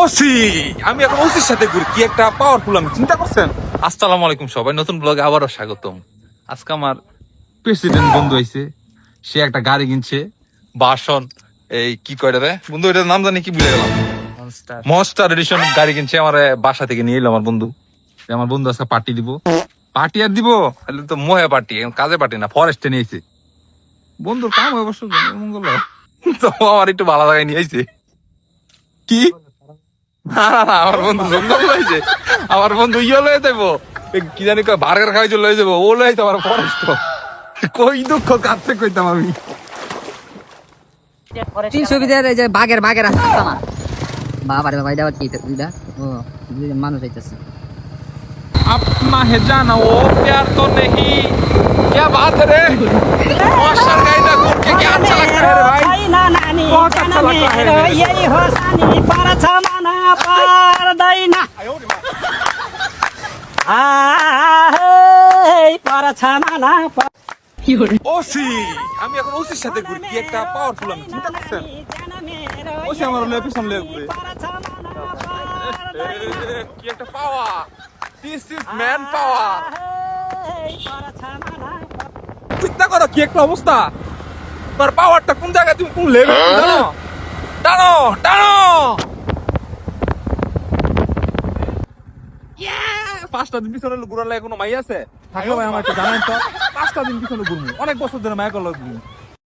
OC আমি এখন ওসির সাথে ঘুরি, কি একটা পাওয়ারফুল আমি চিন্তা করছেন। আসসালামু আলাইকুম সবাই, নতুন ব্লগে আবারও স্বাগতম। আজকে আমার প্রেসিডেন্ট বন্ধু আইছে, সে একটা গাড়ি কিনছে, বাসন এই কি কয়টা রে বন্ধু, এটার নাম জানি কি ভুলে গেলাম, মনস্টার এডিশন গাড়ি কিনছে। আমার বাসা থেকে নিয়ে এলো আমার বন্ধু। আমার বন্ধু আজকে পার্টি দিব, পার্টি আর দিব তাহলে তো মোহে পার্টি, কাজে পার্টি না, ফরেস্টে নিয়েছে বন্ধুর কাম অবশ্য মঙ্গল। তো আমার একটু ভালো জায়গায় নিয়ে আইছে। কি না না না, আমার বন্ধু জঙ্গল লইছে, আমার বন্ধু ইয়ে লয়ে যাবো, কি জানি বার্গার খাওয়াই লয়ে যাবো, ও লইতে আমার ফরেস্ট। কই দুঃখ কাঁদতে কইতাম আমি। 300 বিদের এই যে বাঘের আছে না বাবারে ভাই দাও কি দুইটা ও দুইজন মানুষ আইতাছে। अपना है जाना वो प्यार तो नहीं, क्या बात है रे मास्टर गाइडा घूम के क्या अच्छा लगता है रे भाई, बहुत अच्छा लगता है यही हो सानी पर छमाना पर दैना पर छमाना ওসি আমি এখন ওসির সাথে ঘুরি, কি একটা পাওয়ারফুল আমি চিন্তা করছেন। ওসি আমার লয়ে পিছন লয়ে ঘুরে, কি একটা পাওয়ার, দিস ইজ ম্যান পাওয়ার। চিন্তা করো কি একটা অবস্থা, তোর পাওয়ারটা কোন জায়গায়, তুমি কোন লেভেল জানো। টানো টানো, 5টা দিন পিছনে ঘুরার লাগে কোনো মাই আছে থাকলে ভাই আমার একটু জানেন তো, 5টা দিন পিছনে ঘুরবো, অনেক বছর ধরে মায়া করলো ঘুরবো।